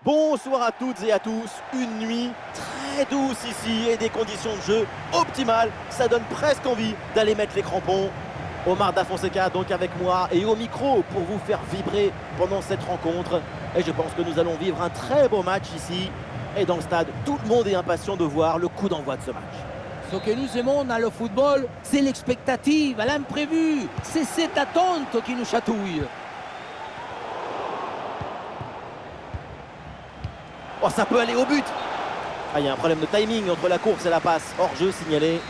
Bonsoir à toutes et à tous, une nuit très douce ici et des conditions de jeu optimales, ça donne presque envie d'aller mettre les crampons. Omar Da Fonseca donc avec moi et au micro pour vous faire vibrer pendant cette rencontre. Et je pense que nous allons vivre un très beau match ici. Et dans le stade, tout le monde est impatient de voir le coup d'envoi de ce match. Ce que nous aimons dans le football, c'est l'expectative, l'imprévu. C'est cette attente qui nous chatouille. Oh, ça peut aller au but. Ah, il y a un problème de timing entre la course et la passe. Hors-jeu signalé.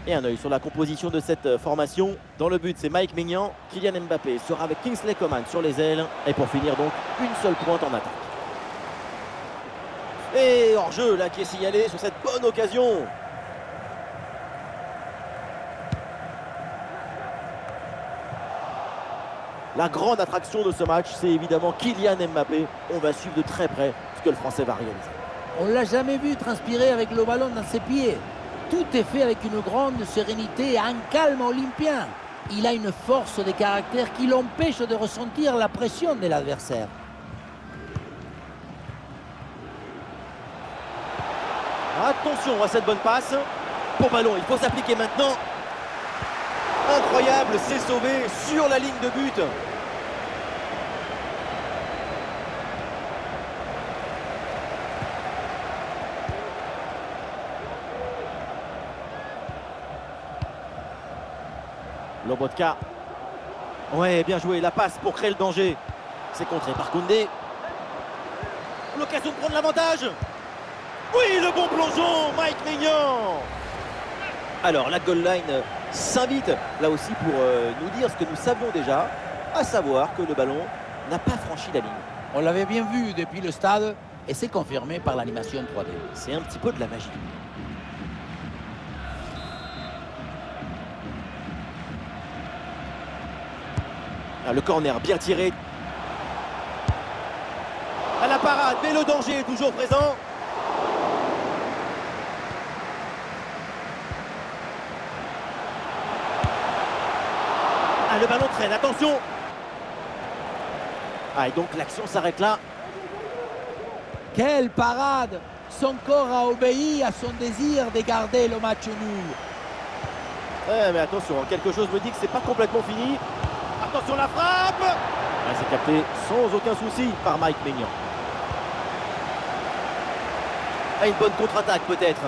Et un œil sur la composition de cette formation. Dans le but, c'est Mike Maignan. Kylian Mbappé sera avec Kingsley Coman sur les ailes. Et pour finir, donc, une seule pointe en attaque. Et hors-jeu, là, qui est signalé sur cette bonne occasion. La grande attraction de ce match, c'est évidemment Kylian Mbappé. On va suivre de très près ce que le Français va réaliser. On ne l'a jamais vu transpirer avec le ballon dans ses pieds. Tout est fait avec une grande sérénité et un calme olympien. Il a une force de caractère qui l'empêche de ressentir la pression de l'adversaire. Attention à cette bonne passe. Pour ballon, il faut s'appliquer maintenant. Incroyable, c'est sauvé sur la ligne de but. Lobotka. Ouais, bien joué, la passe pour créer le danger. C'est contré par Koundé. L'occasion de prendre l'avantage. Oui, le bon plongeon, Mike Maignan. Alors, la goal line s'invite là aussi pour nous dire ce que nous savions déjà, à savoir que le ballon n'a pas franchi la ligne. On l'avait bien vu depuis le stade et c'est confirmé par l'animation 3D. C'est un petit peu de la magie. Ah, le corner bien tiré. À la parade, mais le danger est toujours présent. Ah, le ballon traîne, attention. Ah, et donc l'action s'arrête là. Quelle parade! Son corps a obéi à son désir de garder le match nul. Ouais, mais attention, quelque chose me dit que c'est pas complètement fini. Attention la frappe. Ah, c'est capté sans aucun souci par Mike Maignan. Ah, une bonne contre-attaque peut-être.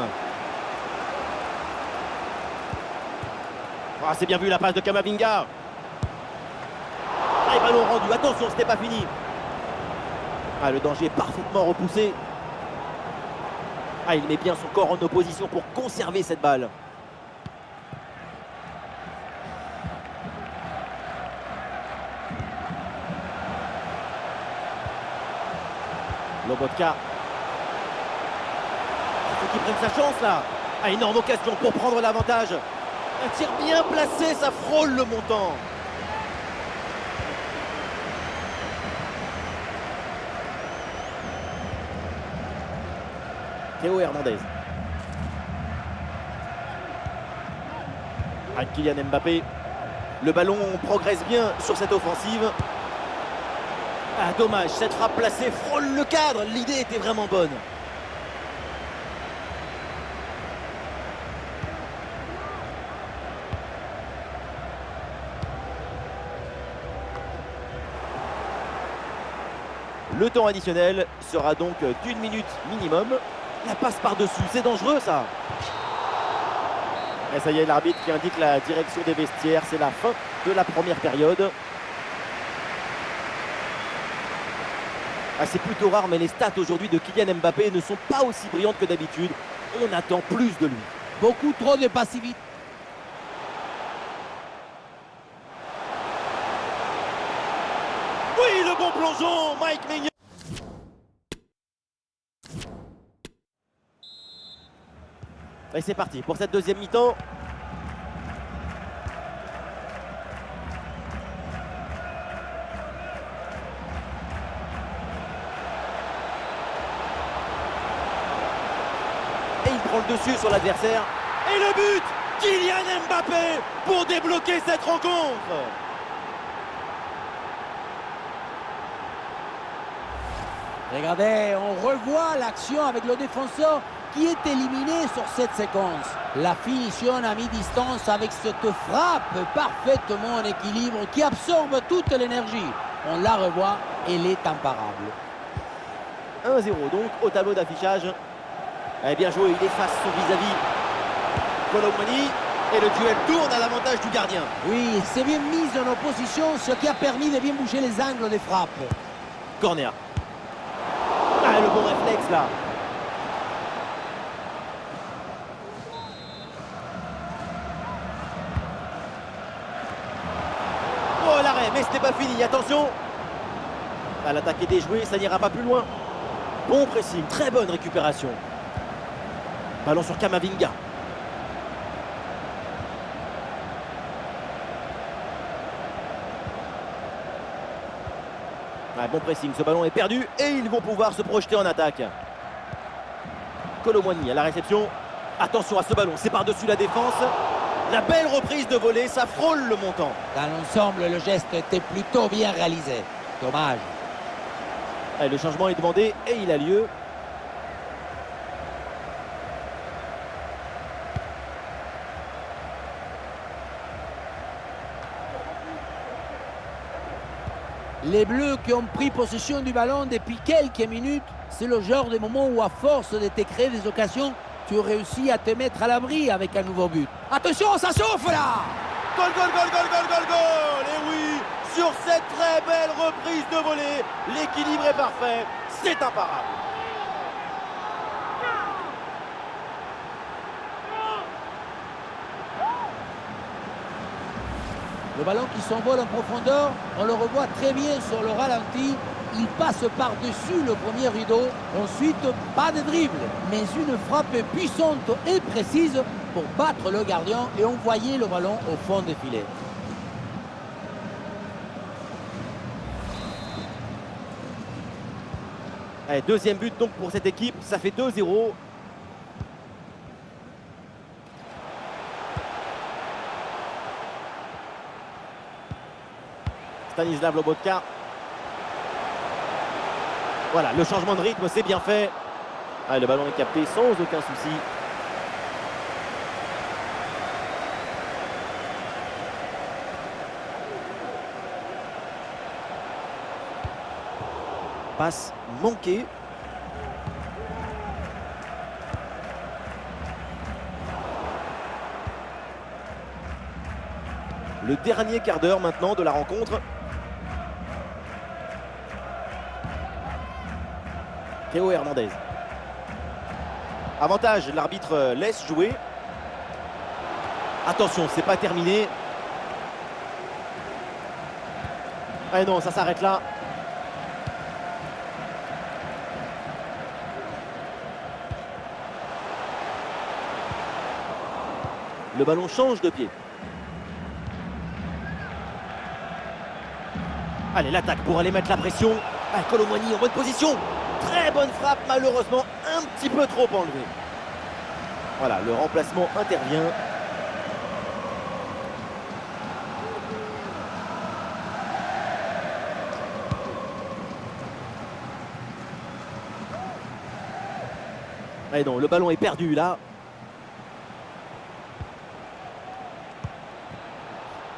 Ah, c'est bien vu la passe de Kamavinga. Ah, et ballon rendu, attention, c'était pas fini. Ah, le danger est parfaitement repoussé. Ah, il met bien son corps en opposition pour conserver cette balle. Lobotka. Il faut qu'il prenne sa chance là. Ah, énorme occasion pour prendre l'avantage. Un tir bien placé, ça frôle le montant. Théo Hernandez. Ah, Kylian Mbappé. Le ballon progresse bien sur cette offensive. Ah, dommage, cette frappe placée frôle le cadre. L'idée était vraiment bonne. Le temps additionnel sera donc d'1 minute minimum. La passe par-dessus, c'est dangereux ça. Et ça y est, l'arbitre qui indique la direction des vestiaires. C'est la fin de la première période. Ah, c'est plutôt rare, mais les stats aujourd'hui de Kylian Mbappé ne sont pas aussi brillantes que d'habitude. On attend plus de lui. Beaucoup trop de passivité. Oui, le bon plongeon, Mike Maignan. Et c'est parti pour cette deuxième mi-temps. Et il prend le dessus sur l'adversaire. Et le but, Kylian Mbappé pour débloquer cette rencontre. Regardez, on revoit l'action avec le défenseur qui est éliminé sur cette séquence. La finition à mi-distance avec cette frappe parfaitement en équilibre qui absorbe toute l'énergie. On la revoit, elle est imparable. 1-0 donc au tableau d'affichage. Bien joué, il efface son vis-à-vis. Kolo Muani et le duel tourne à l'avantage du gardien. Oui, c'est bien mis en opposition, ce qui a permis de bien bouger les angles des frappes. Corner. Ah, le bon réflexe là. Oh l'arrêt, mais ce n'est pas fini, attention. Ah, l'attaque est déjouée, ça n'ira pas plus loin. Bon pressing, très bonne récupération. Ballon sur Kamavinga. Ah, bon pressing, ce ballon est perdu et ils vont pouvoir se projeter en attaque. Kolo Muani à la réception. Attention à ce ballon, c'est par-dessus la défense. La belle reprise de volée, ça frôle le montant. Dans l'ensemble, le geste était plutôt bien réalisé. Dommage. Allez, le changement est demandé et il a lieu. Les Bleus qui ont pris possession du ballon depuis quelques minutes, c'est le genre de moment où à force de te créer des occasions, tu réussis à te mettre à l'abri avec un nouveau but. Attention, ça chauffe là! Goal, goal, goal, goal, goal, goal, goal! Et oui, sur cette très belle reprise de volée, l'équilibre est parfait, c'est imparable. Le ballon qui s'envole en profondeur, on le revoit très bien sur le ralenti. Il passe par-dessus le premier rideau. Ensuite, pas de dribble, mais une frappe puissante et précise pour battre le gardien et envoyer le ballon au fond des filets. Allez, deuxième but donc pour cette équipe, ça fait 2-0. Stanislav Lobotka. Voilà, le changement de rythme, c'est bien fait. Ah, le ballon est capté sans aucun souci. Passe manquée. Le dernier quart d'heure maintenant de la rencontre. Théo Hernandez. Avantage, l'arbitre laisse jouer. Attention, c'est pas terminé. Ah non, ça s'arrête là. Le ballon change de pied. Allez, l'attaque pour aller mettre la pression. Ah, Kolo Muani en bonne position. Très bonne frappe, malheureusement un petit peu trop enlevée. Voilà, le remplacement intervient. Allez non, le ballon est perdu là.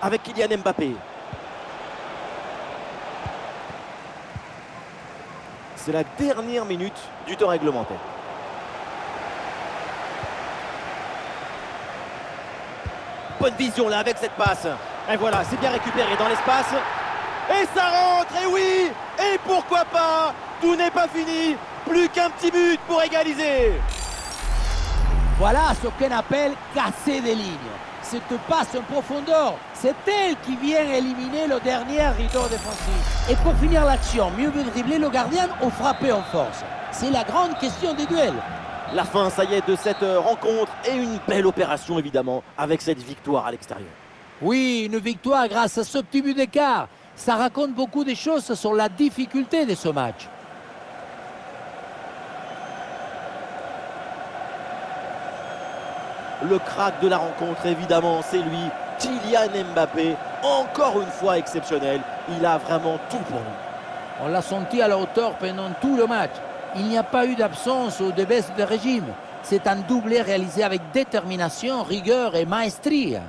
Avec Kylian Mbappé. C'est la dernière minute du temps réglementaire. Bonne vision là avec cette passe. Et voilà, c'est bien récupéré dans l'espace. Et ça rentre, et oui. Et pourquoi pas? Tout n'est pas fini. Plus qu'un petit but pour égaliser. Voilà ce qu'on appelle casser des lignes. Cette passe en profondeur, c'est elle qui vient éliminer le dernier rideau défensif. Et pour finir l'action, mieux vaut dribbler le gardien ou frapper en force? C'est la grande question des duels. La fin, ça y est, de cette rencontre et une belle opération évidemment avec cette victoire à l'extérieur. Oui, une victoire grâce à ce petit but d'écart. Ça raconte beaucoup de choses sur la difficulté de ce match. Le crack de la rencontre, évidemment, c'est lui, Kylian Mbappé. Encore une fois exceptionnel. Il a vraiment tout pour nous. On l'a senti à la hauteur pendant tout le match. Il n'y a pas eu d'absence ou de baisse de régime. C'est un doublé réalisé avec détermination, rigueur et maestria.